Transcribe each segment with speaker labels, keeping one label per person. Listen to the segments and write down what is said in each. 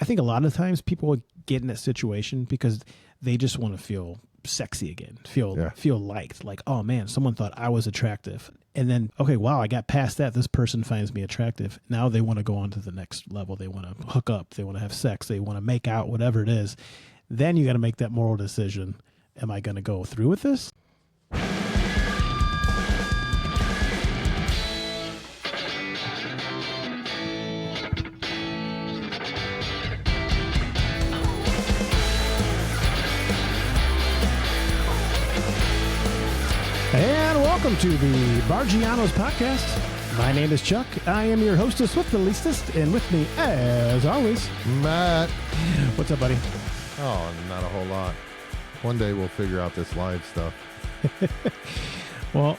Speaker 1: I think a lot of times people get in that situation because they just want to feel sexy again, feel liked, like, oh man, someone thought I was attractive. And then, okay, wow, I got past that. This person finds me attractive. Now they want to go on to the next level. They want to hook up. They want to have sex. They want to make out, whatever it is. Then you got to make that moral decision. Am I going to go through with this? And welcome to the Barggianos podcast. My name is Chuck. I am your hostess with the leastest, and with me, as always,
Speaker 2: Matt.
Speaker 1: What's up, buddy?
Speaker 2: Oh, not a whole lot. One day we'll figure out this live stuff.
Speaker 1: Well,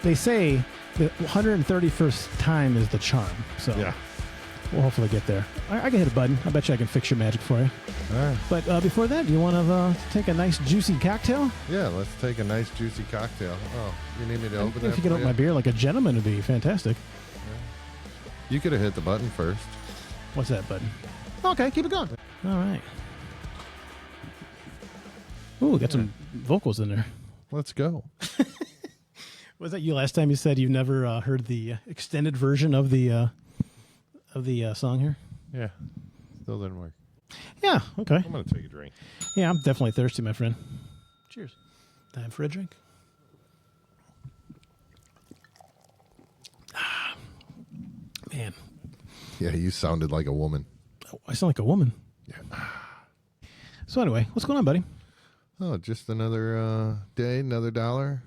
Speaker 1: they say the 131st time is the charm, so
Speaker 2: Yeah.
Speaker 1: we'll hopefully get there. I can hit a button. I bet you I can fix your magic for you.
Speaker 2: All right.
Speaker 1: But before that, you want to take a nice juicy cocktail?
Speaker 2: Yeah, let's take a nice juicy cocktail. Oh, you need me to open that?
Speaker 1: If you could open my beer like a gentleman, would be fantastic.
Speaker 2: You could have hit the button first.
Speaker 1: What's that button? Okay, keep it going. All right. Ooh, got some vocals in there.
Speaker 2: Let's go.
Speaker 1: Was that you last time you said you've never heard the extended version of the song here?
Speaker 2: Yeah. Still didn't work.
Speaker 1: Yeah, okay.
Speaker 2: I'm going to take a drink.
Speaker 1: Yeah, I'm definitely thirsty, my friend. Cheers. Time for a drink. Ah, man.
Speaker 2: Yeah, you sounded like a woman.
Speaker 1: Oh, I sound like a woman.
Speaker 2: Yeah.
Speaker 1: So anyway, what's going on, buddy?
Speaker 2: Oh, just another day, another dollar.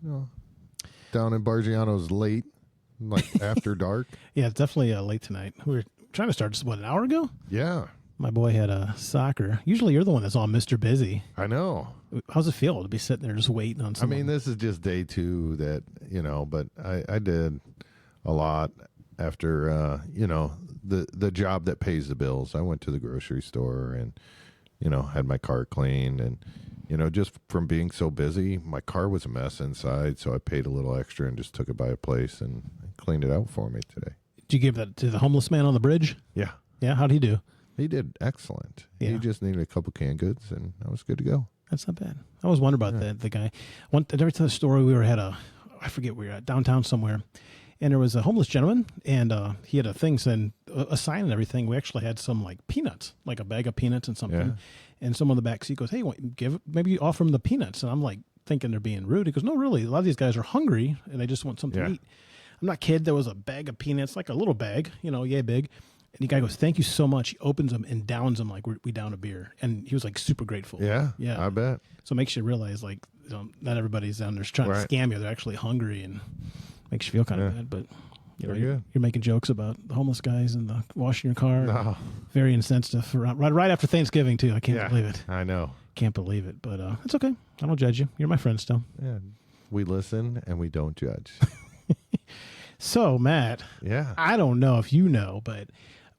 Speaker 2: Oh, down in Barggianos late, like after dark.
Speaker 1: Yeah, it's definitely late tonight. We were trying to start just, an hour ago?
Speaker 2: Yeah.
Speaker 1: My boy had soccer. Usually you're the one that's all Mr. Busy.
Speaker 2: I know.
Speaker 1: How's it feel to be sitting there just waiting on someone?
Speaker 2: I mean, this is just day two that, but I did a lot after, the job that pays the bills. I went to the grocery store and, had my car cleaned and, just from being so busy, my car was a mess inside. So I paid a little extra and just took it by a place and cleaned it out for me today.
Speaker 1: Did you give that to the homeless man on the bridge?
Speaker 2: Yeah.
Speaker 1: Yeah, how'd he do?
Speaker 2: He did excellent.
Speaker 1: Yeah.
Speaker 2: He just needed a couple canned goods and I was good to go.
Speaker 1: That's not bad. I always wonder about the guy. Did I ever tell the story? We were at I forget where we were at, downtown somewhere. And there was a homeless gentleman, and he had a thing saying, a sign and everything. We actually had some like peanuts, like a bag of peanuts and something.
Speaker 2: Yeah.
Speaker 1: And someone in the back seat goes, "Hey, maybe offer him the peanuts." And I'm like thinking they're being rude. He goes, "No, really. A lot of these guys are hungry and they just want something to eat." I'm not kidding. There was a bag of peanuts, like a little bag, yay big. And the guy goes, "Thank you so much." He opens them and downs them like we down a beer. And he was like super grateful.
Speaker 2: Yeah.
Speaker 1: Yeah.
Speaker 2: I bet.
Speaker 1: So it makes you realize like not everybody's down there trying to scam you. They're actually hungry, and makes you feel kind of bad. But you're making jokes about the homeless guys and the washing your car.
Speaker 2: No.
Speaker 1: Very insensitive. Right after Thanksgiving too. I can't believe it.
Speaker 2: I know.
Speaker 1: Can't believe it. But it's okay. I don't judge you. You're my friend still.
Speaker 2: Yeah. We listen and we don't judge.
Speaker 1: So Matt.
Speaker 2: Yeah.
Speaker 1: I don't know if you know, but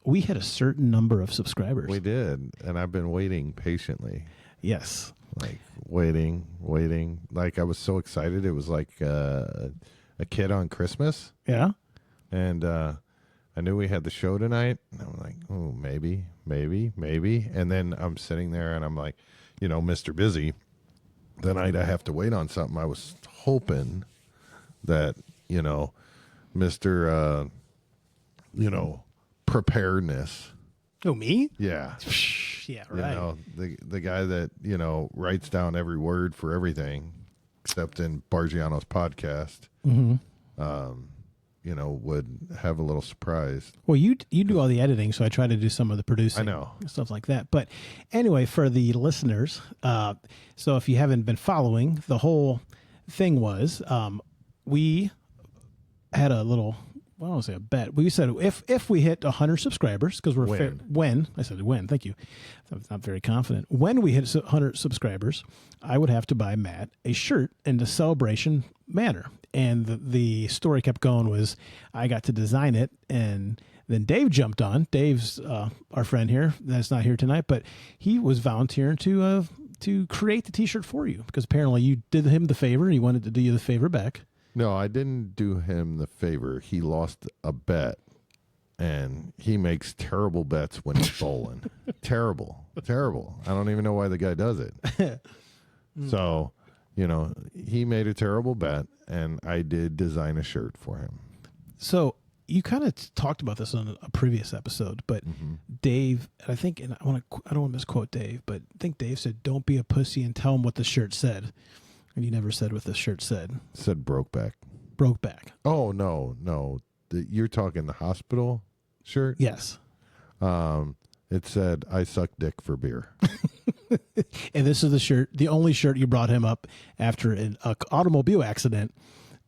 Speaker 1: we had a certain number of subscribers.
Speaker 2: We did. And I've been waiting patiently.
Speaker 1: Yes.
Speaker 2: Like waiting. Like I was so excited. It was like a kid on Christmas.
Speaker 1: Yeah.
Speaker 2: And I knew we had the show tonight. And I'm like, oh, maybe. And then I'm sitting there and I'm like, Mr. Busy. The night I have to wait on something, I was hoping that, Mr. Preparedness.
Speaker 1: Oh, me?
Speaker 2: Yeah.
Speaker 1: Yeah, right.
Speaker 2: The guy that, writes down every word for everything, except in Barggianos podcast.
Speaker 1: Mm-hmm.
Speaker 2: Would have a little surprise.
Speaker 1: Well, you do all the editing, so I try to do some of the producing.
Speaker 2: I know.
Speaker 1: Stuff like that. But anyway, for the listeners, so if you haven't been following, the whole thing was we had a little, I don't want to say a bet. We said if we hit 100 subscribers, because we're I said when, thank you. I'm not very confident. When we hit 100 subscribers, I would have to buy Matt a shirt in the celebration manner. And the story kept going was I got to design it, and then Dave jumped on. Dave's our friend here that's not here tonight, but he was volunteering to create the T-shirt for you because apparently you did him the favor. He wanted to do you the favor back.
Speaker 2: No, I didn't do him the favor. He lost a bet and he makes terrible bets when he's bowling. Terrible. I don't even know why the guy does it. So, he made a terrible bet, and I did design a shirt for him.
Speaker 1: So you kind of talked about this on a previous episode, but Dave, I think, and I don't want to misquote Dave, but I think Dave said, "Don't be a pussy and tell him what the shirt said." And you never said what the shirt said.
Speaker 2: It said broke back.
Speaker 1: Broke back.
Speaker 2: Oh, no. You're talking the hospital shirt?
Speaker 1: Yes.
Speaker 2: It said, I suck dick for beer.
Speaker 1: And this is the shirt, the only shirt you brought him up after an automobile accident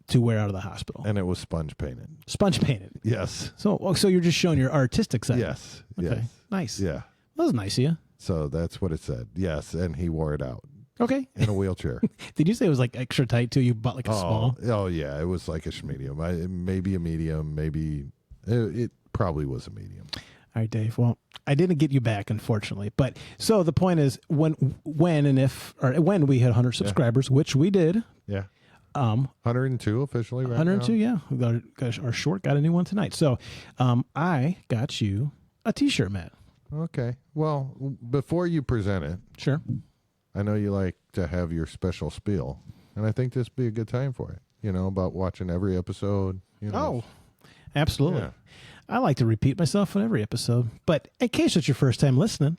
Speaker 1: to wear out of the hospital.
Speaker 2: And it was sponge painted.
Speaker 1: Sponge painted.
Speaker 2: Yes.
Speaker 1: So you're just showing your artistic side.
Speaker 2: Yes.
Speaker 1: Okay.
Speaker 2: Yes.
Speaker 1: Nice.
Speaker 2: Yeah.
Speaker 1: That was nice of you.
Speaker 2: So that's what it said. Yes. And he wore it out.
Speaker 1: Okay.
Speaker 2: In a wheelchair.
Speaker 1: Did you say it was like extra tight too? You bought like a small?
Speaker 2: Oh, yeah. It was like a medium. Maybe a medium. Maybe it probably was a medium.
Speaker 1: All right, Dave. Well, I didn't get you back, unfortunately. But so the point is, when we had 100 subscribers, which we did.
Speaker 2: Yeah. 102 officially, right?
Speaker 1: 102,
Speaker 2: now.
Speaker 1: yeah. Our short got a new one tonight. So, I got you a T-shirt, Matt.
Speaker 2: Okay. Well, before you present it,
Speaker 1: sure.
Speaker 2: I know you like to have your special spiel, and I think this would be a good time for it. About watching every episode.
Speaker 1: Oh, absolutely.
Speaker 2: Yeah.
Speaker 1: I like to repeat myself in every episode. But in case it's your first time listening,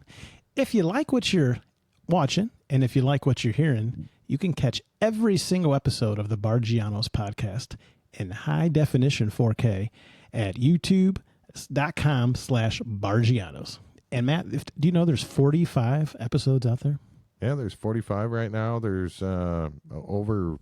Speaker 1: if you like what you're watching and if you like what you're hearing, you can catch every single episode of the Barggianos podcast in high definition 4K at youtube.com/Barggianos. And Matt, do you know there's 45 episodes out there?
Speaker 2: Yeah, there's 45 right now. There's over,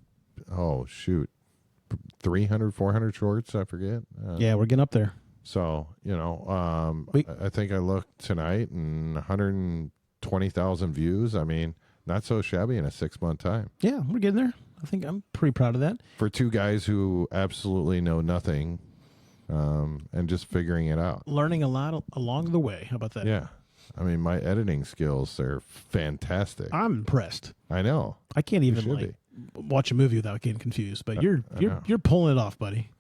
Speaker 2: 300, 400 shorts, I forget.
Speaker 1: Yeah, we're getting up there.
Speaker 2: So, I think I looked tonight and 120,000 views. I mean, not so shabby in a 6-month time.
Speaker 1: Yeah, we're getting there. I think I'm pretty proud of that.
Speaker 2: For two guys who absolutely know nothing and just figuring it out.
Speaker 1: Learning a lot along the way. How about that?
Speaker 2: Yeah. I mean, my editing skills are fantastic.
Speaker 1: I'm impressed.
Speaker 2: I know.
Speaker 1: I can't even watch a movie without getting confused, but you're pulling it off, buddy.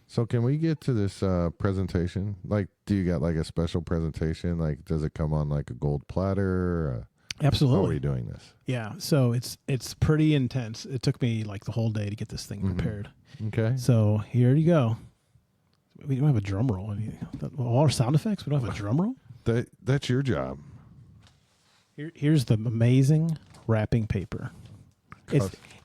Speaker 2: So can we get to this presentation? Like, do you got like a special presentation? Like, does it come on like a gold platter?
Speaker 1: Absolutely.
Speaker 2: How are we doing this?
Speaker 1: Yeah. So it's pretty intense. It took me like the whole day to get this thing prepared.
Speaker 2: Okay.
Speaker 1: So here you go. We don't have a drum roll. I mean, all our sound effects. We don't have a drum roll.
Speaker 2: That's your job.
Speaker 1: Here's the amazing wrapping paper.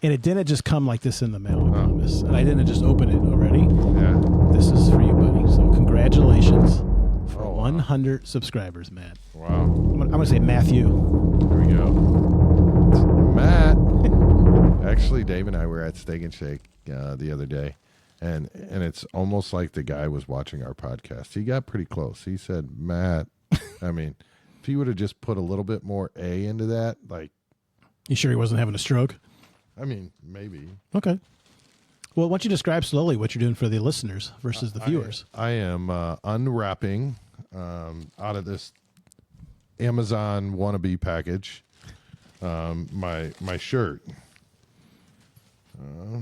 Speaker 1: And it didn't just come like this in the mail, I promise. And I didn't just open it already.
Speaker 2: Yeah.
Speaker 1: This is for you, buddy. So congratulations for 100 subscribers, Matt.
Speaker 2: Wow.
Speaker 1: I'm going to say Matthew.
Speaker 2: Here we go. Matt. Actually, Dave and I were at Steak and Shake the other day. And it's almost like the guy was watching our podcast. He got pretty close. He said, Matt, I mean, if he would have just put a little bit more A into that, like.
Speaker 1: You sure he wasn't having a stroke?
Speaker 2: I mean, maybe.
Speaker 1: Okay. Well, why don't you describe slowly what you're doing for the listeners versus the viewers?
Speaker 2: I am unwrapping out of this Amazon wannabe package my shirt.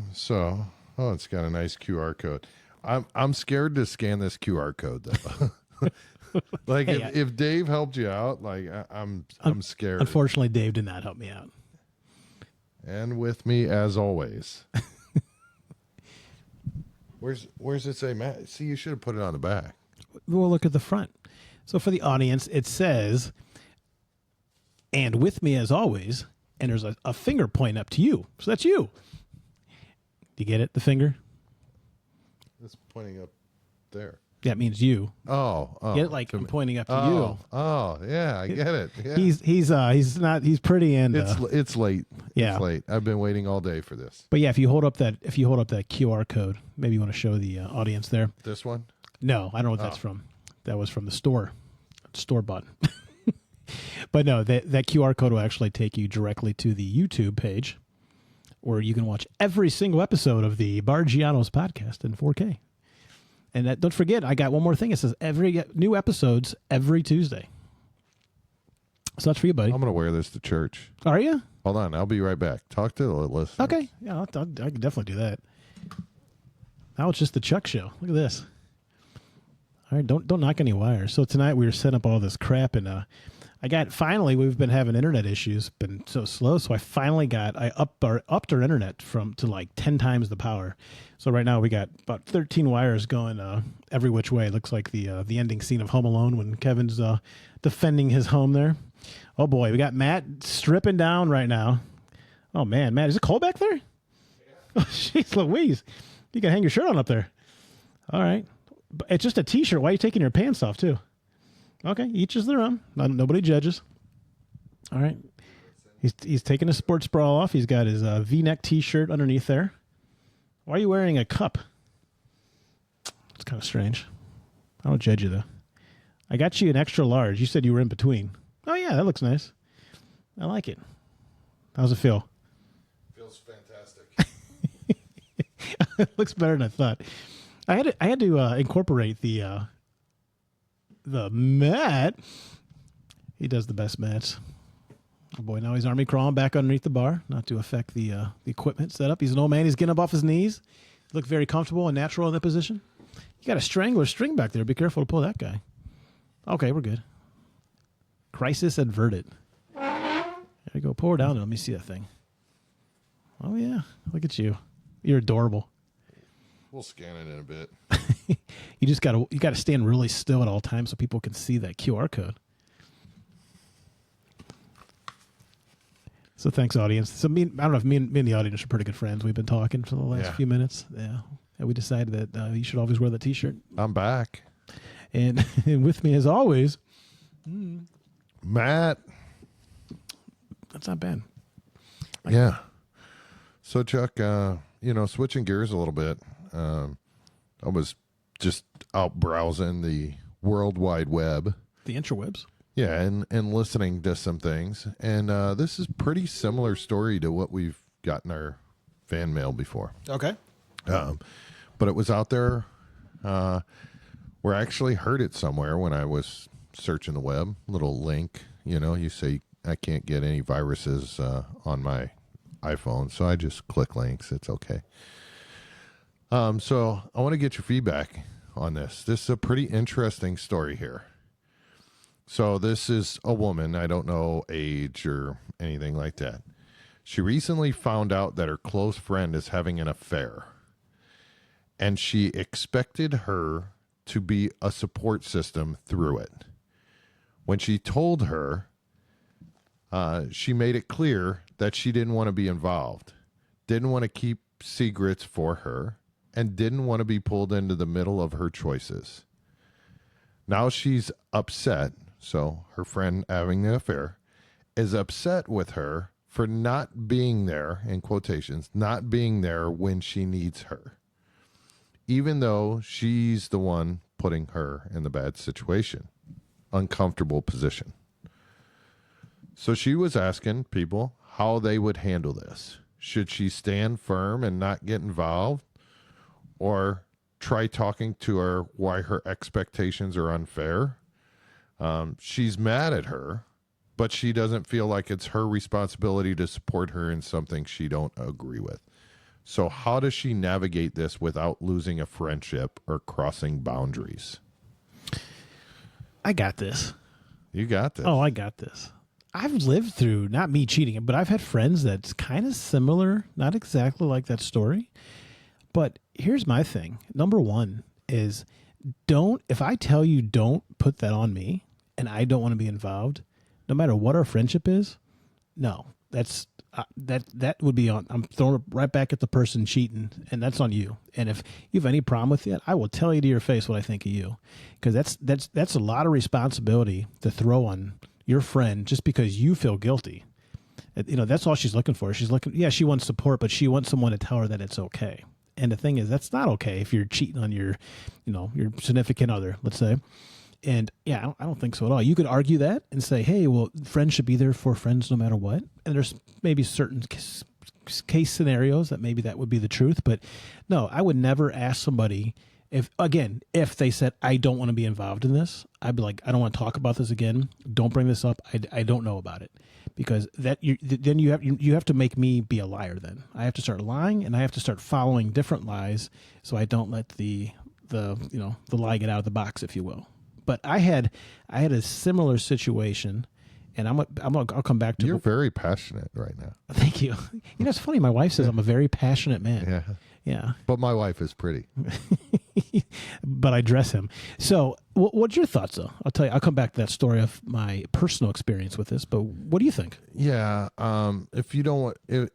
Speaker 2: It's got a nice QR code. I'm scared to scan this QR code though. Like
Speaker 1: hey,
Speaker 2: if Dave helped you out, like I'm scared.
Speaker 1: Unfortunately, Dave did not help me out.
Speaker 2: And with me as always. Where's it say, Matt? See, you should have put it on the back.
Speaker 1: We'll look at the front. So for the audience, it says, and with me as always, and there's a finger pointing up to you. So that's you. Do you get it? The finger?
Speaker 2: It's pointing up there.
Speaker 1: That means you.
Speaker 2: Oh.
Speaker 1: Get it? Like I'm pointing up to you.
Speaker 2: Oh, yeah, I get it. Yeah.
Speaker 1: He's pretty and
Speaker 2: it's late.
Speaker 1: Yeah.
Speaker 2: It's late. I've been waiting all day for this.
Speaker 1: But yeah, if you hold up that QR code, maybe you want to show the audience there.
Speaker 2: This one?
Speaker 1: No, I don't know what that's from. That was from the store button. But no, that QR code will actually take you directly to the YouTube page where you can watch every single episode of the Barggianos podcast in 4K. And don't forget, I got one more thing. It says every new episodes every Tuesday. So that's for you, buddy.
Speaker 2: I'm going to wear this to church.
Speaker 1: Are you?
Speaker 2: Hold on. I'll be right back. Talk to the listeners.
Speaker 1: Okay. Yeah, I can definitely do that. Now it's just the Chuck show. Look at this. All right, don't knock any wires. So tonight we were setting up all this crap, and we've been having internet issues, been so slow. So I upped our internet to like 10 times the power. So right now we got about 13 wires going every which way. It looks like the ending scene of Home Alone when Kevin's defending his home there. Oh boy, we got Matt stripping down right now. Oh man, Matt, is it cold back there? Yeah. Oh, jeez Louise, you can hang your shirt on up there. All right. It's just a t-shirt. Why are you taking your pants off too? Okay, each is their own. Nobody judges. All right. He's taking his sports bra off. He's got his V-neck t-shirt underneath there. Why are you wearing a cup? It's kind of strange. I don't judge you though. I got you an extra large. You said you were in between. Oh yeah, that looks nice. I like it. How's it feel?
Speaker 2: Feels fantastic.
Speaker 1: It looks better than I thought. I had to incorporate the mat. He does the best mats. Oh boy, now he's army crawling back underneath the bar, not to affect the equipment setup. He's an old man. He's getting up off his knees. Look very comfortable and natural in that position. You got a strangler string back there. Be careful to pull that guy. Okay, we're good. Crisis averted. There you go. Pour down. Let me see that thing. Oh yeah, look at you. You're adorable.
Speaker 2: We'll scan it in a bit.
Speaker 1: You gotta stand really still at all times so people can see that QR code. So thanks, audience. So I don't know if me and the audience are pretty good friends. We've been talking for the last few minutes. Yeah, and we decided that you should always wear the T-shirt.
Speaker 2: I'm back,
Speaker 1: and with me as always,
Speaker 2: Matt.
Speaker 1: That's not bad.
Speaker 2: Yeah. So Chuck, switching gears a little bit. I was just out browsing the World Wide Web.
Speaker 1: The interwebs?
Speaker 2: Yeah, and listening to some things. And this is pretty similar story to what we've gotten our fan mail before.
Speaker 1: Okay.
Speaker 2: But it was out there where I actually heard it somewhere when I was searching the web. Little link, you say, I can't get any viruses on my iPhone, so I just click links. It's okay. So I want to get your feedback on this. This is a pretty interesting story here. So this is a woman. I don't know age or anything like that. She recently found out that her close friend is having an affair, and she expected her to be a support system through it. When she told her, she made it clear that she didn't want to be involved, didn't want to keep secrets for her, and didn't want to be pulled into the middle of her choices. Now she's upset, so her friend having the affair is upset with her for not being there, in quotations, not being there when she needs her, even though she's the one putting her in the bad situation, uncomfortable position. So she was asking people how they would handle this. Should she stand firm and not get involved, or try talking to her why her expectations are unfair? She's mad at her, but she doesn't feel like it's her responsibility to support her in something she don't agree with. So how does she navigate this without losing a friendship or crossing boundaries?
Speaker 1: I got this.
Speaker 2: You got this.
Speaker 1: Oh, I got this. I've lived through, not me cheating, but I've had friends that's kind of similar, not exactly like that story. But here's my thing. Number one is if I tell you don't put that on me and I don't want to be involved, no matter what our friendship is, no, that would be on. I'm throwing it right back at the person cheating, and that's on you. And if you have any problem with it, I will tell you to your face what I think of you, because that's a lot of responsibility to throw on your friend just because you feel guilty. That's all she's looking for. She's looking, she wants support, but she wants someone to tell her that it's okay. And the thing is, that's not okay if you're cheating on your significant other, let's say. And I don't think so at all. You could argue that and say, hey, well, friends should be there for friends no matter what. And there's maybe certain case scenarios that maybe that would be the truth. But no, I would never ask somebody if they said, I don't want to be involved in this, I'd be like, I don't want to talk about this again. Don't bring this up. I don't know about it. Because then you have to make me be a liar. Then I have to start lying, and I have to start following different lies, so I don't let the the lie get out of the box, if you will. But I had a similar situation, and I'll come back to.
Speaker 2: You're very passionate right now.
Speaker 1: Thank you. You know, it's funny. My wife says I'm a very passionate man.
Speaker 2: Yeah.
Speaker 1: Yeah.
Speaker 2: But my wife is pretty.
Speaker 1: But I dress him. So, what's your thoughts, though? I'll tell you. I'll come back to that story of my personal experience with this. But what do you think?
Speaker 2: Yeah. If you don't want it,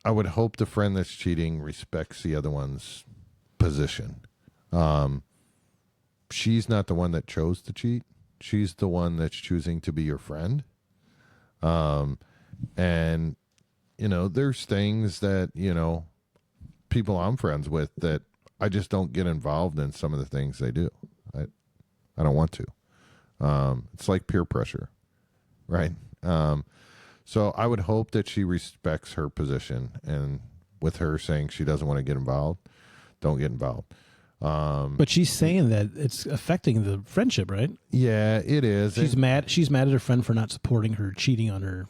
Speaker 2: I would hope the friend that's cheating respects the other one's position. She's not the one that chose to cheat. She's the one that's choosing to be your friend. And, you know, there's things that, you know, people I'm friends with that I just don't get involved in some of the things they do. I don't want to. It's like peer pressure, right? So I would hope that she respects her position, and with her saying she doesn't want to get involved, don't get involved.
Speaker 1: But she's saying that it's affecting the friendship, right?
Speaker 2: Yeah, it is.
Speaker 1: She's mad. She's mad at her friend for not supporting her cheating on her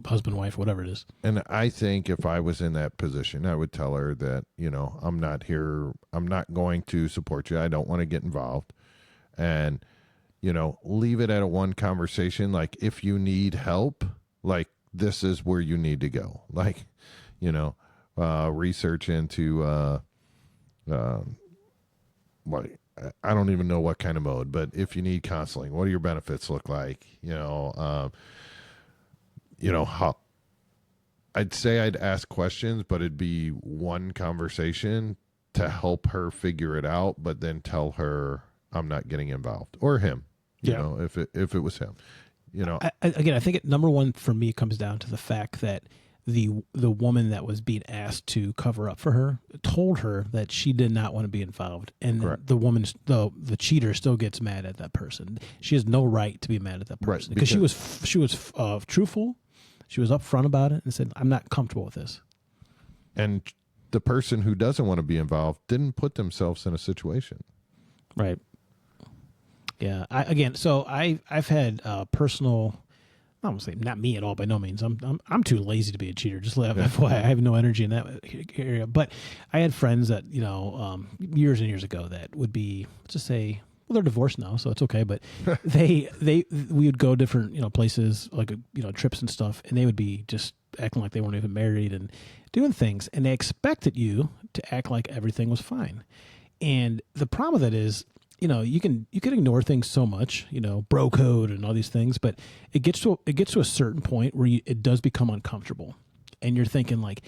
Speaker 1: husband, wife, whatever it is.
Speaker 2: And I think if I was in that position, I would tell her that, you know, I'm not here. I'm not going to support you. I don't want to get involved. And, you know, leave it at a one conversation. Like, if you need help, like, this is where you need to go. Like, you know, research into, what, I don't even know what kind of mode, but if you need counseling, what do your benefits look like? You know, how I'd say I'd ask questions, but it'd be one conversation to help her figure it out, but then tell her I'm not getting involved, or him, you know, if it was him, you know.
Speaker 1: I think number one for me comes down to the fact that the woman that was being asked to cover up for her told her that she did not want to be involved, and the woman, the cheater, still gets mad at that person. She has no right to be mad at that person, because she was truthful. She was upfront about it and said, "I'm not comfortable with this."
Speaker 2: And the person who doesn't want to be involved didn't put themselves in a situation.
Speaker 1: Right. Yeah. I've had personal. I won't say not me at all, by no means. I'm too lazy to be a cheater. Just FYI, I have no energy in that area. But I had friends that, you know, years and years ago that would be, let's just say, well, they're divorced now, so it's okay. But we would go different, you know, places, like, you know, trips and stuff, and they would be just acting like they weren't even married and doing things, and they expected you to act like everything was fine. And the problem with that is, you know, you can ignore things so much, you know, bro code and all these things, but it gets to a certain point where it does become uncomfortable, and you're thinking like,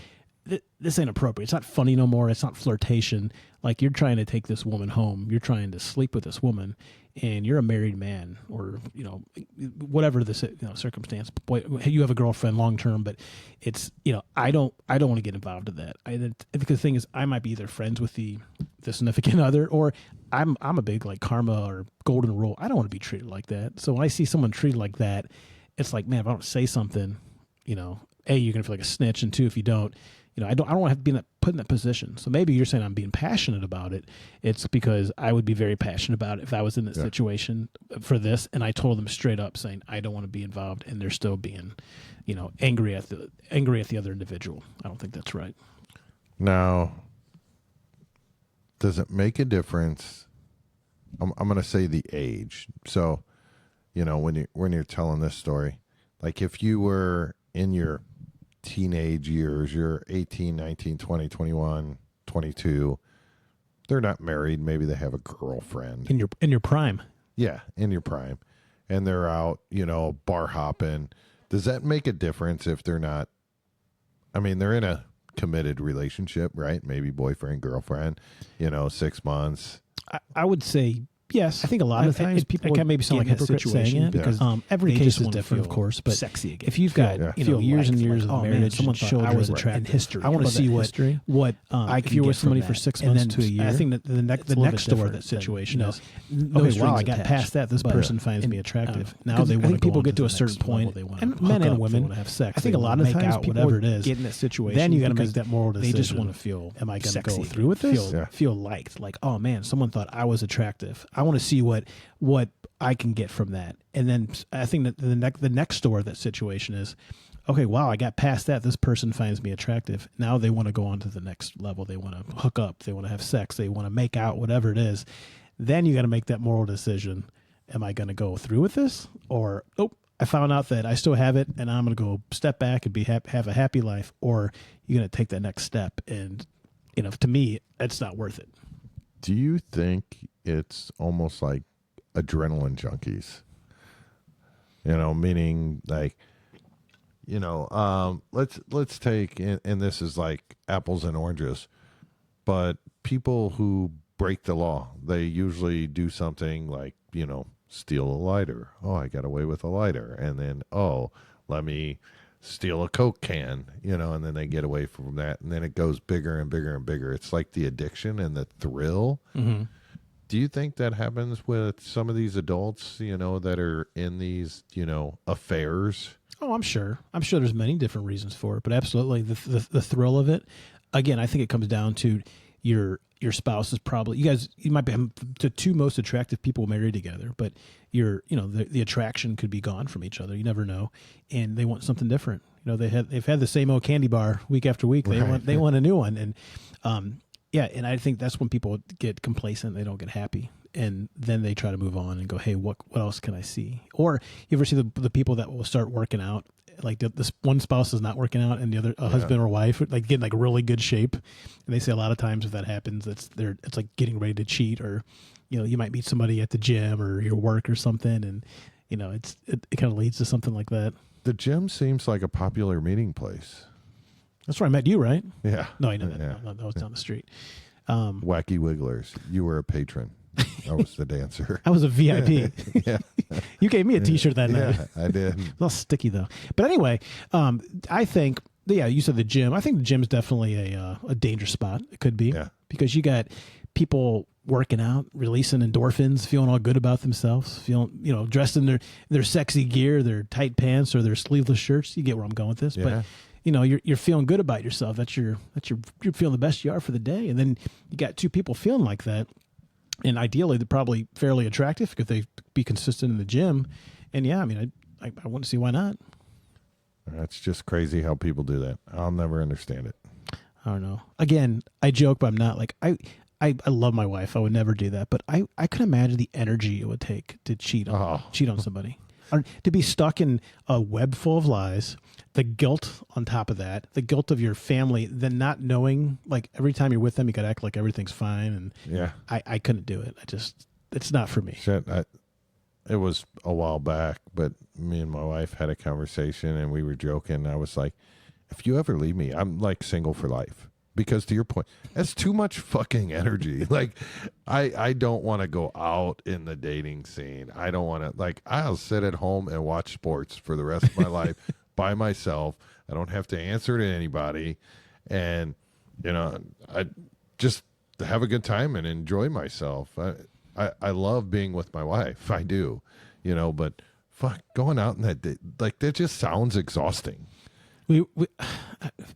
Speaker 1: this ain't appropriate. It's not funny no more. It's not flirtation. Like, you're trying to take this woman home. You're trying to sleep with this woman, and you're a married man, or, you know, whatever the circumstance. Boy, you have a girlfriend long term, but it's, you know, I don't want to get involved in that. Because the thing is, I might be either friends with the significant other, or I'm a big, like, karma or golden rule. I don't want to be treated like that. So when I see someone treated like that, it's like, man, if I don't say something, you know, A, you're gonna feel like a snitch, and two, if you don't, you know, I don't want to have to be put in that position. So maybe you're saying I'm being passionate about it. It's because I would be very passionate about it if I was in that situation for this, and I told them straight up, saying I don't want to be involved, and they're still being, you know, angry at the other individual. I don't think that's right.
Speaker 2: Now, does it make a difference? I'm going to say the age. So, you know, when you're telling this story, like, if you were in your teenage years, you're 18, 19, 20, 21, 22, they're not married, maybe they have a girlfriend.
Speaker 1: In your prime.
Speaker 2: Yeah, in your prime. And they're out, you know, bar hopping. Does that make a difference if they're not, I mean, they're in a committed relationship, right? Maybe boyfriend, girlfriend, you know, 6 months.
Speaker 1: I would say yes.
Speaker 3: I think a lot of times people
Speaker 1: can maybe sound like a hypocrite saying it, because every case is different, of course. But
Speaker 3: sexy again.
Speaker 1: If you've got years and years of marriage, someone thought I was attractive.
Speaker 3: In history,
Speaker 1: I want to see what if you're with somebody for 6 months to a year. I think that the next door of that situation is, okay, wow, I got past that. This person finds me attractive. Now they want to. I think people get to a certain point, and men and women want to have sex. I think a lot of times whatever it is,
Speaker 3: get in that situation.
Speaker 1: Then you got to make that moral decision.
Speaker 3: They just want to feel,
Speaker 1: am I going to go
Speaker 3: sexy
Speaker 1: through with this? Feel liked, like, oh man, someone thought I was attractive. I want to see what I can get from that. And then I think that the next door of that situation is, okay, wow, I got past that. This person finds me attractive. Now they want to go on to the next level. They want to hook up. They want to have sex. They want to make out, whatever it is. Then you got to make that moral decision. Am I going to go through with this? Or, oh, I found out that I still have it and I'm going to go step back and have a happy life. Or you're going to take that next step. And, to me, it's not worth it.
Speaker 2: Do you think it's almost like adrenaline junkies? Meaning like, let's take, and this is like apples and oranges, but people who break the law, they usually do something like, steal a lighter. Oh, I got away with a lighter. And then, oh, let me steal a Coke can, and then they get away from that. And then it goes bigger and bigger and bigger. It's like the addiction and the thrill.
Speaker 1: Mm-hmm.
Speaker 2: Do you think that happens with some of these adults, that are in these, affairs?
Speaker 1: Oh, I'm sure. I'm sure there's many different reasons for it, but absolutely the thrill of it. Again, I think it comes down to your spouse is probably, you might be the two most attractive people married together, but the attraction could be gone from each other. You never know. And they want something different. They've had the same old candy bar week after week. They want a new one. And, and I think that's when people get complacent. They don't get happy. And then they try to move on and go, hey, what else can I see? Or you ever see the people that will start working out, like this one spouse is not working out and the other husband or wife like getting like really good shape. And they say a lot of times if that happens, it's like getting ready to cheat, or, you might meet somebody at the gym or your work or something. And, it kind of leads to something like that.
Speaker 2: The gym seems like a popular meeting place.
Speaker 1: That's where I met you, right?
Speaker 2: Yeah.
Speaker 1: No, I know that.
Speaker 2: Yeah.
Speaker 1: No, that was down the street.
Speaker 2: Wacky Wigglers. You were a patron. I was the dancer.
Speaker 1: I was a VIP.
Speaker 2: Yeah.
Speaker 1: You gave me a T-shirt that night.
Speaker 2: Yeah, I did.
Speaker 1: A little sticky though. But anyway, I think, you said the gym. I think the gym's definitely a danger spot. It could be because you got people working out, releasing endorphins, feeling all good about themselves, feeling, dressed in their sexy gear, their tight pants or their sleeveless shirts. You get where I'm going with this, but. You're feeling good about yourself. You're feeling the best you are for the day. And then you got two people feeling like that. And ideally they're probably fairly attractive because they be consistent in the gym. And I want to see why not.
Speaker 2: That's just crazy how people do that. I'll never understand it.
Speaker 1: I don't know. Again, I joke, but I'm not like, I love my wife. I would never do that, but I could imagine the energy it would take to cheat on somebody. Or to be stuck in a web full of lies, the guilt on top of that, the guilt of your family, then not knowing, like every time you're with them, you got to act like everything's fine. And I couldn't do it. It's not for me.
Speaker 2: Shit, it was a while back, but me and my wife had a conversation and we were joking. I was like, if you ever leave me, I'm like single for life. Because to your point, that's too much fucking energy. Like, I don't want to go out in the dating scene. I don't want to, I'll sit at home and watch sports for the rest of my life by myself. I don't have to answer to anybody. And, I just have a good time and enjoy myself. I love being with my wife. I do, but fuck, going out in that day, that just sounds exhausting.
Speaker 1: I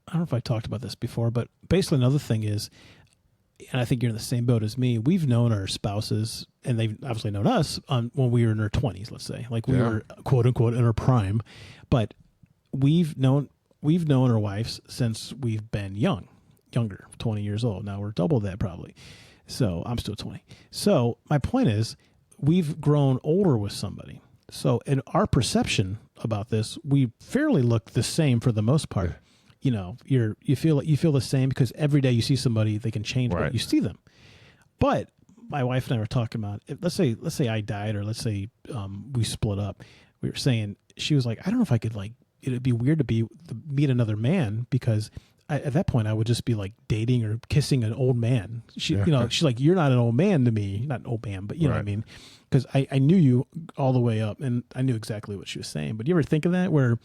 Speaker 1: don't know if I talked about this before, but basically another thing is, and I think you're in the same boat as me, we've known our spouses, and they've obviously known us when we were in our 20s, let's say. Like we were, quote unquote, in our prime. But we've known our wives since we've been younger, 20 years old. Now we're double that probably. So I'm still 20. So my point is, we've grown older with somebody. So in our perception about this, we fairly look the same for the most part. You feel the same because every day you see somebody, they can change, but you see them. But my wife and I were talking about, let's say I died, or let's say we split up. We were saying, she was like, I don't know if I could, it'd be weird to meet another man because at that point I would just be like dating or kissing an old man. She's like, you're not an old man to me, not an old man, but you know what I mean? Because I knew you all the way up and I knew exactly what she was saying. But you ever think of that where,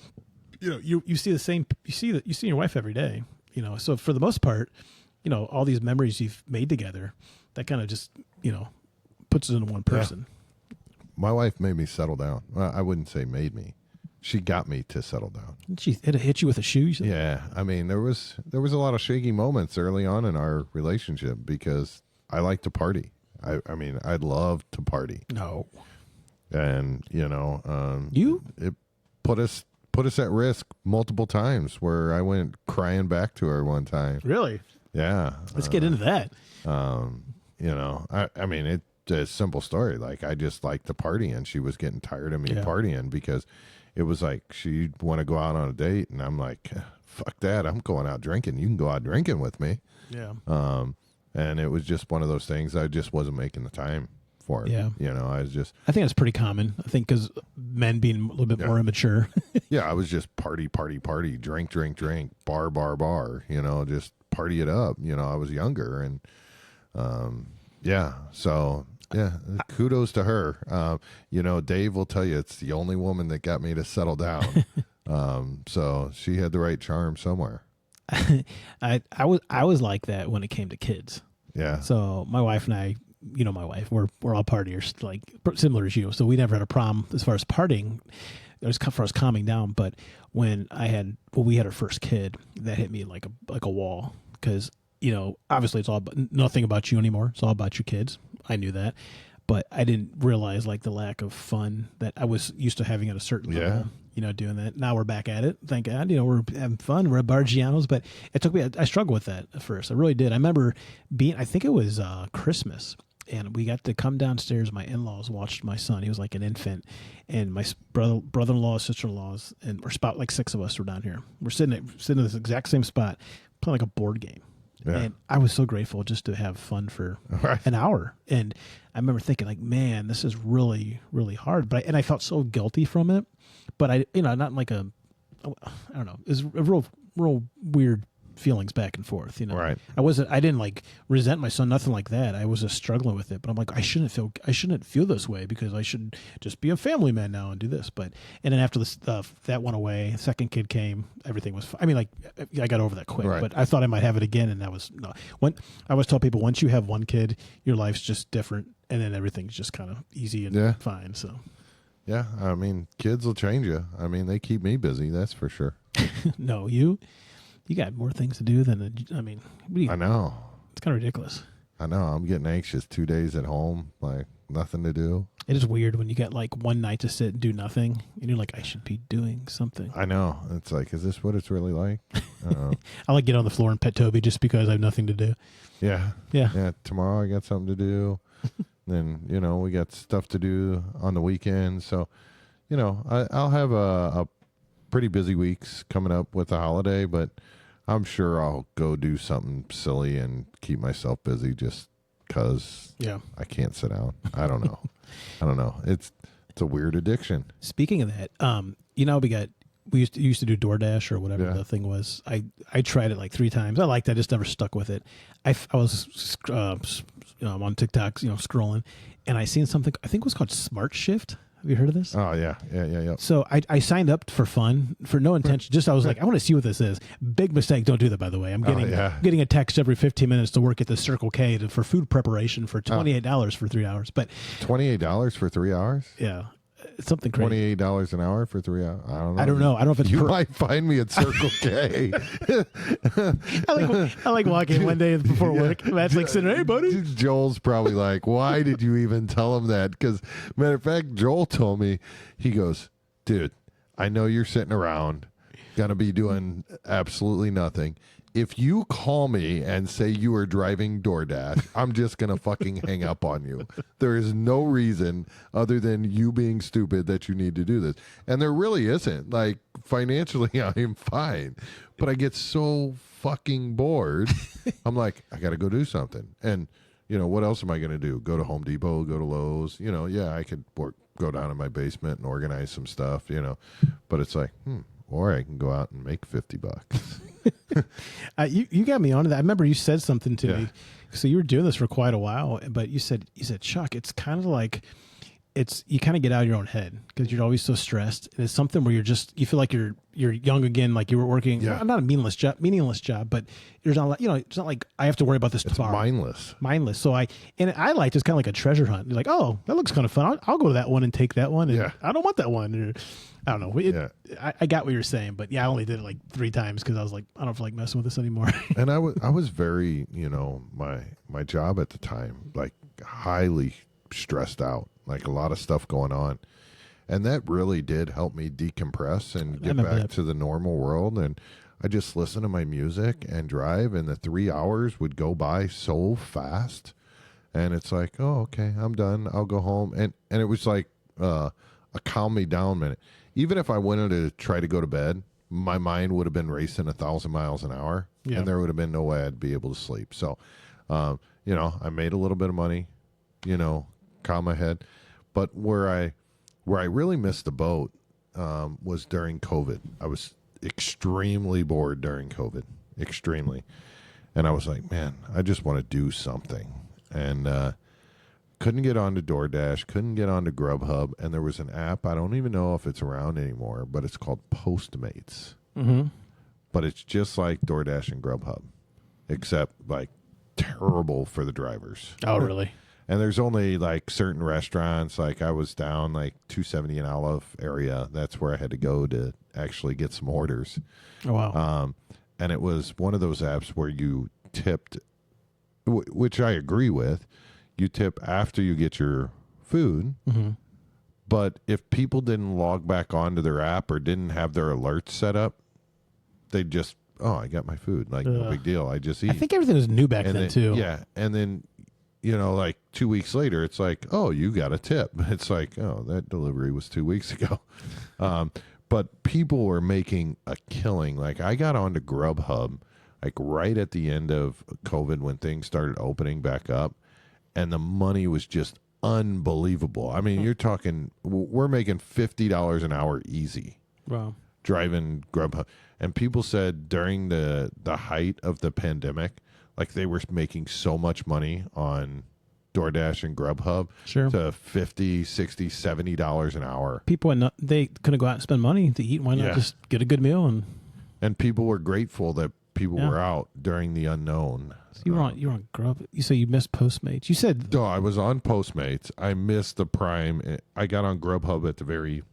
Speaker 1: you see the same, you see your wife every day, so for the most part, all these memories you've made together, that kind of just, puts it into one person.
Speaker 2: Yeah. My wife made me settle down. Well, I wouldn't say made me. She got me to settle down.
Speaker 1: She hit you with a shoe?
Speaker 2: Yeah. I mean, there was a lot of shaky moments early on in our relationship because I like to party. I love to party.
Speaker 1: No.
Speaker 2: And,
Speaker 1: you?
Speaker 2: It put us put us at risk multiple times where I went crying back to her one time.
Speaker 1: Really?
Speaker 2: Yeah.
Speaker 1: Let's get into that.
Speaker 2: I mean, it's a simple story. Like, I just liked the party, and she was getting tired of me partying because it was like she'd want to go out on a date, and I'm like, fuck that. I'm going out drinking. You can go out drinking with me.
Speaker 1: Yeah.
Speaker 2: And it was just one of those things. I just wasn't making the time for it.
Speaker 1: Yeah.
Speaker 2: I was just.
Speaker 1: I think that's pretty common. I think because men being a little bit more immature.
Speaker 2: Yeah, I was just party, drink, bar, just party it up. I was younger, and so yeah, kudos to her. Dave will tell you it's the only woman that got me to settle down. So she had the right charm somewhere.
Speaker 1: I was like that when it came to kids.
Speaker 2: Yeah.
Speaker 1: So my wife and I, my wife, we're all partiers, like similar as you. So we never had a problem as far as partying, as far as calming down. But when we had our first kid, that hit me like a wall because obviously it's all nothing about you anymore. It's all about your kids. I knew that, but I didn't realize like the lack of fun that I was used to having at a certain level. Doing that. Now we're back at it. Thank God. We're having fun. We're at Barggianos, but it took me. I struggled with that at first. I really did. I remember I think it was Christmas, and we got to come downstairs. My in-laws watched my son. He was like an infant, and my brother-in-law, sister-in-laws, and we're about like 6 of us were down here. We're sitting in this exact same spot, playing like a board game. Yeah. And I was so grateful just to have fun for an hour. And I remember thinking like, man, this is really, really hard. But I felt so guilty from it. But I, not like I don't know. It was a real weird feelings back and forth,
Speaker 2: Right.
Speaker 1: I didn't like resent my son, nothing like that. I was just struggling with it. But I'm like, I shouldn't feel this way because I should just be a family man now and do this. And then after that went away, second kid came, everything was fine. I mean, like I got over that quick, but I thought I might have it again. And that was no. When I always tell people, once you have one kid, your life's just different. And then everything's just kind of easy and fine. So.
Speaker 2: Yeah, I mean, kids will change you. I mean, they keep me busy, that's for sure.
Speaker 1: No, you got more things to do than
Speaker 2: I know.
Speaker 1: It's kind of ridiculous.
Speaker 2: I know. I'm getting anxious. 2 days at home, like nothing to do.
Speaker 1: It is weird when you get like one night to sit and do nothing, and you're like, I should be doing something.
Speaker 2: I know. It's like, is this what it's really like?
Speaker 1: I like get on the floor and pet Toby just because I have nothing to do.
Speaker 2: Yeah. Yeah. Tomorrow I got something to do. Then, we got stuff to do on the weekend. So, I'll have a pretty busy weeks coming up with the holiday, but I'm sure I'll go do something silly and keep myself busy just because I can't sit down. I don't know. It's a weird addiction.
Speaker 1: Speaking of that, we used to do DoorDash or whatever the thing was. I tried it like 3 times. I liked it. I just never stuck with it. I was I'm on TikTok, scrolling, and I seen something I think it was called Smart Shift. Have you heard of this?
Speaker 2: Oh yeah.
Speaker 1: So I signed up for fun, for no intention. Just I was like, I want to see what this is. Big mistake. Don't do that, by the way. I'm getting a text every 15 minutes to work at the Circle K for food preparation for $28 for 3 hours. But
Speaker 2: $28 for 3 hours?
Speaker 1: Yeah. It's something crazy.
Speaker 2: $28 an hour for 3 hours?
Speaker 1: I don't know. I don't know if it's
Speaker 2: you might find me at Circle K.
Speaker 1: I like walking one day before work. Matt's like sitting, hey, buddy.
Speaker 2: Joel's probably like, why did you even tell him that? Because, matter of fact, Joel told me, he goes, dude, I know you're sitting around, going to be doing absolutely nothing. If you call me and say you are driving DoorDash, I'm just going to fucking hang up on you. There is no reason other than you being stupid that you need to do this. And there really isn't. Like, financially, I am fine. But I get so fucking bored. I'm like, I got to go do something. And, what else am I going to do? Go to Home Depot, go to Lowe's. I could go down in my basement and organize some stuff, But it's like, or I can go out and make $50.
Speaker 1: You got me onto that. I remember you said something to me. So you were doing this for quite a while, but you said, Chuck, it's kind of like you kind of get out of your own head because you're always so stressed. And it's something where you feel like you're young again, like you were working, not a meaningless job, but there's not it's not like I have to worry about this tomorrow.
Speaker 2: It's
Speaker 1: mindless. So I like it's kind of like a treasure hunt. You're like, oh, that looks kind of fun. I'll go to that one and take that one. And I don't want that one. Or, I don't know. I got what you're saying, but I only did it like 3 times because I was like, I don't feel like messing with this anymore.
Speaker 2: And I was very, my job at the time, like highly stressed out, like a lot of stuff going on. And that really did help me decompress and get
Speaker 1: remember
Speaker 2: back
Speaker 1: that.
Speaker 2: to the normal world. And I just listen to my music and drive, and the 3 hours would go by so fast. And it's like, oh, okay, I'm done. I'll go home. And it was like a calm me down minute. Even if I wanted to try to go to bed, my mind would have been racing 1,000 miles an hour,
Speaker 1: Yeah.
Speaker 2: and there would have been no way I'd be able to sleep. So, I made a little bit of money, calm my head. But where I really missed the boat was during COVID. I was extremely bored during COVID, extremely. And I was like, man, I just want to do something. And couldn't get onto DoorDash, couldn't get onto Grubhub, and there was an app, I don't even know if it's around anymore, but it's called Postmates.
Speaker 1: Mm-hmm.
Speaker 2: But it's just like DoorDash and Grubhub, except like terrible for the drivers.
Speaker 1: Oh, really?
Speaker 2: And there's only like certain restaurants, like I was down like 270 and Olive area. That's where I had to go to actually get some orders.
Speaker 1: Oh, wow.
Speaker 2: And it was one of those apps where you tipped, which I agree with. You tip after you get your food.
Speaker 1: Mm-hmm.
Speaker 2: But if people didn't log back onto their app or didn't have their alerts set up, they'd just, oh, I got my food. Like, no big deal. I just eat.
Speaker 1: I think everything was new back then, too.
Speaker 2: Yeah. And then, like 2 weeks later, it's like, oh, you got a tip. It's like, oh, that delivery was 2 weeks ago. But people were making a killing. Like, I got onto Grubhub, like right at the end of COVID when things started opening back up, and the money was just unbelievable. I mean, you're talking, we're making $50 an hour easy.
Speaker 1: Wow.
Speaker 2: Driving Grubhub. And people said during the height of the pandemic, like they were making so much money on DoorDash and Grubhub
Speaker 1: Sure.
Speaker 2: to $50, $60, $70 an hour.
Speaker 1: People, they couldn't go out and spend money to eat. Why not
Speaker 2: Yeah.
Speaker 1: just get a good meal?
Speaker 2: And people were grateful that people
Speaker 1: Yeah.
Speaker 2: were out during the unknown.
Speaker 1: So you were on Grub. You say you missed Postmates. You said
Speaker 2: No, I was on Postmates. I missed the prime. I got on Grubhub at the very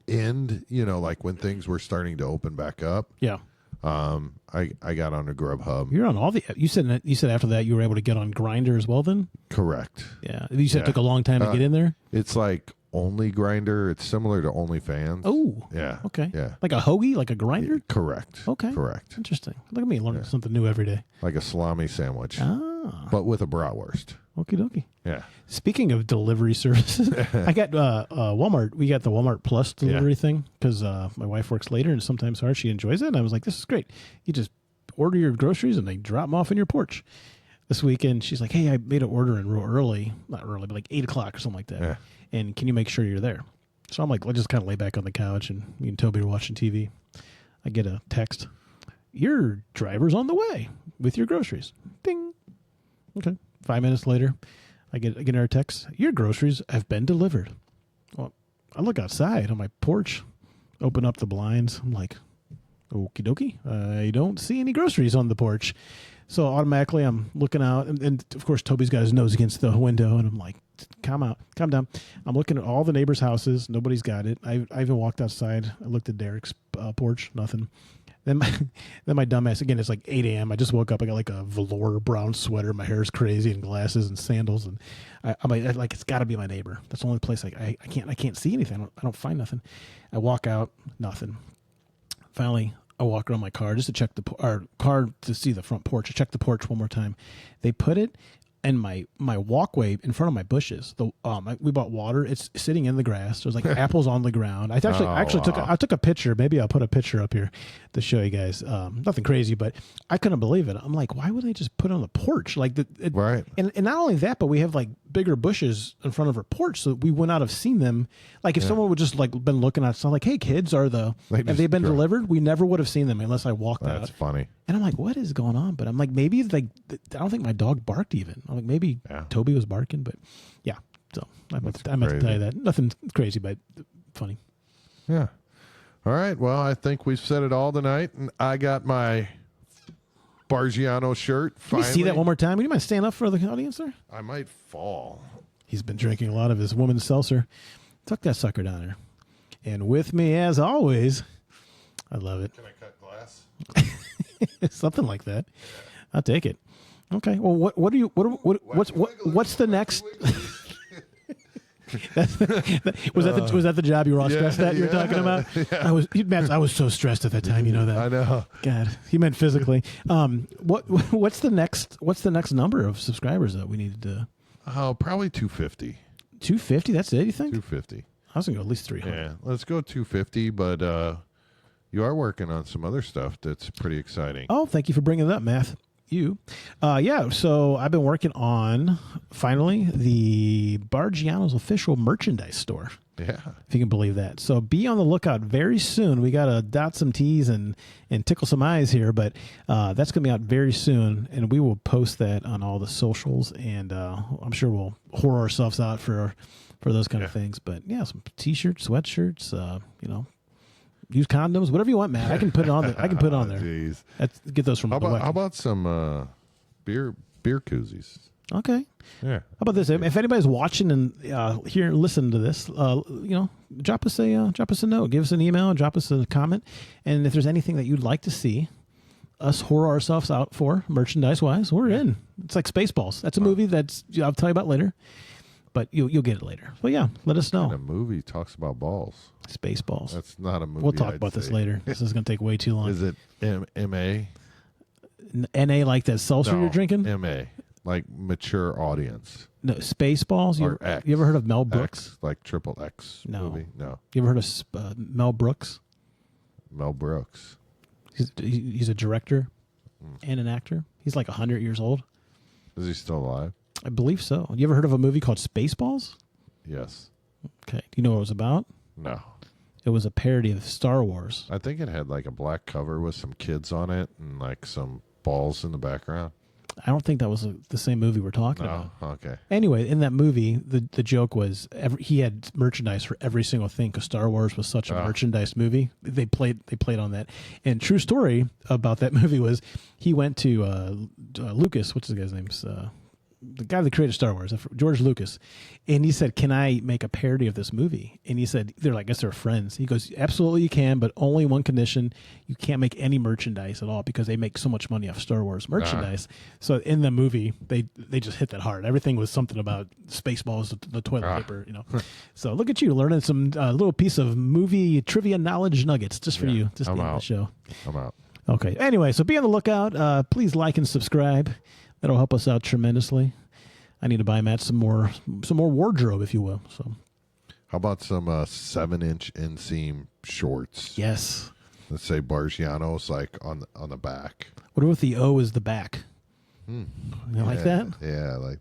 Speaker 2: end, like when things were starting to open back up.
Speaker 1: yeah.
Speaker 2: I got on a Grubhub.
Speaker 1: You're on all the. You said after that you were able to get on Grindr as well. Then
Speaker 2: Correct.
Speaker 1: yeah. You said
Speaker 2: Yeah.
Speaker 1: it took a long time to get in there.
Speaker 2: It's like Only Grinder. It's similar to OnlyFans.
Speaker 1: Oh.
Speaker 2: Yeah.
Speaker 1: Okay.
Speaker 2: Yeah.
Speaker 1: Like a hoagie, like a grinder.
Speaker 2: Correct.
Speaker 1: Okay.
Speaker 2: Correct.
Speaker 1: Interesting. Look at me learning something new every day.
Speaker 2: Like a salami sandwich,
Speaker 1: Ah.
Speaker 2: but with a bratwurst.
Speaker 1: Okie dokie.
Speaker 2: Yeah.
Speaker 1: Speaking of delivery services, I got Walmart. We got the Walmart Plus delivery thing because my wife works later and sometimes hard. She enjoys it. And I was like, this is great. You just order your groceries and they drop them off on your porch. This weekend, she's like, hey, I made an order in real early. Not early, but like 8 o'clock or something like that.
Speaker 2: Yeah.
Speaker 1: And can you make sure you're there? So I'm like, let's just kind of lay back on the couch and me and Toby are watching TV. I get a text. Your driver's on the way with your groceries. Ding. Okay. 5 minutes later, I get another text. Your groceries have been delivered. Well, I look outside on my porch, open up the blinds. I'm like, okie dokie. I don't see any groceries on the porch. So automatically I'm looking out. And of course, Toby's got his nose against the window. And I'm like, calm down. I'm looking at all the neighbors' houses. Nobody's got it. I even walked outside. I looked at Derek's porch. Nothing. Then my dumbass, again, it's like 8 a.m. I just woke up. I got like a velour brown sweater. My hair's crazy and glasses and sandals. And I'm like, it's got to be my neighbor. That's the only place I can't see anything. I don't find nothing. I walk out, nothing. Finally, I walk around my car just to check our car to see the front porch. I check the porch one more time. They put it in my walkway in front of my bushes. We bought water. It's sitting in the grass. There's like apples on the ground. I took a picture. Maybe I'll put a picture up here to show you guys. Nothing crazy, but I couldn't believe it. I'm like, why would they just put it on the porch? Like
Speaker 2: Right.
Speaker 1: And not only that, but we have like bigger bushes in front of our porch, so we would not have seen them. Like if someone would just like been looking at something like, hey kids, have they been delivered? We never would have seen them unless I walked out.
Speaker 2: That's funny.
Speaker 1: And I'm like, what is going on? But I'm like, maybe like I don't think my dog barked even. I'm like, maybe Toby was barking, but yeah. So I meant to tell you that. Nothing crazy, but funny.
Speaker 2: Yeah. All right. Well, I think we've said it all tonight, and I got my Barggiano shirt.
Speaker 1: Can we see that one more time? Would you mind standing up for the audience there?
Speaker 2: I might fall.
Speaker 1: He's been drinking a lot of his woman's seltzer. Tuck that sucker down there. And with me, as always, I love it.
Speaker 2: Can I cut glass?
Speaker 1: Something like that. I'll take it. Okay. Well, what's the next? Was that the job you were all stressed at? You were talking about.
Speaker 2: Yeah.
Speaker 1: I was so stressed at that time. You know that.
Speaker 2: I know.
Speaker 1: God, he meant physically. What's the next number of subscribers that we needed to?
Speaker 2: Oh, probably 250.
Speaker 1: 250. That's it. You think?
Speaker 2: 250.
Speaker 1: I was gonna go at least 300.
Speaker 2: Yeah, let's go 250. But you are working on some other stuff that's pretty exciting.
Speaker 1: Oh, thank you for bringing it up, Math. Yeah, so I've been working on, finally, the Barggianos official merchandise store,
Speaker 2: Yeah.
Speaker 1: if you can believe that. So be on the lookout very soon. We got to dot some T's and tickle some I's here, but that's going to be out very soon, and we will post that on all the socials, and I'm sure we'll whore ourselves out for those kind of things. But, yeah, some T-shirts, sweatshirts, use condoms, whatever you want, man. I can put it on there.
Speaker 2: Jeez.
Speaker 1: Get those from
Speaker 2: How
Speaker 1: the
Speaker 2: about,
Speaker 1: web.
Speaker 2: how about some beer koozies?
Speaker 1: Okay.
Speaker 2: Yeah.
Speaker 1: How about this? If anybody's watching and listening to this, drop us a note, give us an email, drop us a comment, and if there's anything that you'd like to see us whore ourselves out for merchandise wise, we're in. It's like Spaceballs. That's a movie I'll tell you about later, but you'll get it later. But yeah, let us know.
Speaker 2: And a movie talks about balls.
Speaker 1: Spaceballs.
Speaker 2: That's not a movie.
Speaker 1: We'll talk
Speaker 2: I'd
Speaker 1: about this
Speaker 2: say.
Speaker 1: later. This is going to take way too long.
Speaker 2: Is it MA?
Speaker 1: NA like that seltzer you're drinking?
Speaker 2: MA, like mature audience.
Speaker 1: No, Spaceballs.
Speaker 2: Or X.
Speaker 1: You ever heard of Mel Brooks?
Speaker 2: X, like triple X
Speaker 1: No.
Speaker 2: movie? No.
Speaker 1: You ever heard of Mel Brooks?
Speaker 2: Mel Brooks.
Speaker 1: He's a director and an actor. He's like 100 years old.
Speaker 2: Is he still alive?
Speaker 1: I believe so. You ever heard of a movie called Spaceballs?
Speaker 2: Yes.
Speaker 1: Okay. Do you know what it was about?
Speaker 2: No.
Speaker 1: It was a parody of Star Wars.
Speaker 2: I think it had like a black cover with some kids on it and like some balls in the background.
Speaker 1: I don't think that was the same movie we're talking
Speaker 2: No.
Speaker 1: about.
Speaker 2: Okay.
Speaker 1: Anyway, in that movie, the joke was he had merchandise for every single thing because Star Wars was such a merchandise movie. They played on that. And true story about that movie was he went to Lucas. What's the guy's name? The guy that created Star Wars, George Lucas, and he said, "Can I make a parody of this movie?" And he said, "They're like, I guess they're friends." He goes, "Absolutely, you can, but only one condition: you can't make any merchandise at all because they make so much money off Star Wars merchandise." So in the movie, they just hit that hard. Everything was something about Spaceballs, the toilet paper, So look at you learning some little piece of movie trivia knowledge nuggets just for you, just
Speaker 2: I'm
Speaker 1: the end of
Speaker 2: out.
Speaker 1: the show.
Speaker 2: I'm out.
Speaker 1: Okay. Anyway, so be on the lookout. Please like and subscribe. That'll help us out tremendously. I need to buy Matt some more wardrobe, if you will. So,
Speaker 2: How about some 7-inch inseam shorts?
Speaker 1: yes.
Speaker 2: Let's say Barggianos like on the back.
Speaker 1: What if the O is the back? You like that?
Speaker 2: Yeah, like.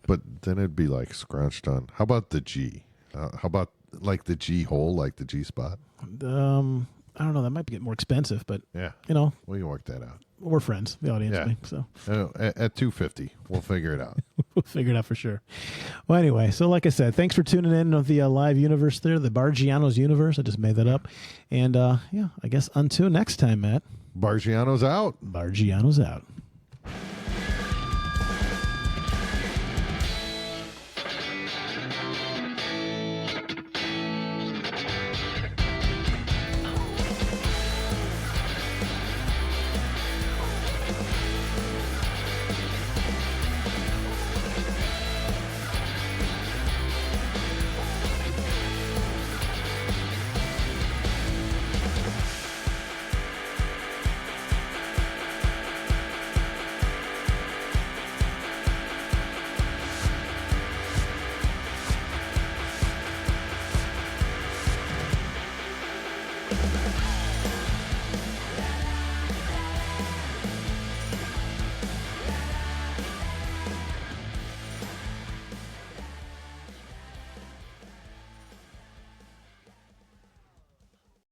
Speaker 2: But then it'd be like scrunched on. How about the G? How about like the G hole, like the G spot?
Speaker 1: I don't know. That might get more expensive, but
Speaker 2: Yeah, we can work that out.
Speaker 1: we're friends, the audience.
Speaker 2: Yeah.
Speaker 1: Me, so
Speaker 2: At 250, we'll figure it out.
Speaker 1: we'll figure it out for sure. Well, anyway, so like I said, thanks for tuning in with the live universe there, the Barggianos universe. I just made that up. And I guess until next time, Matt.
Speaker 2: Barggianos out.
Speaker 1: Barggianos out.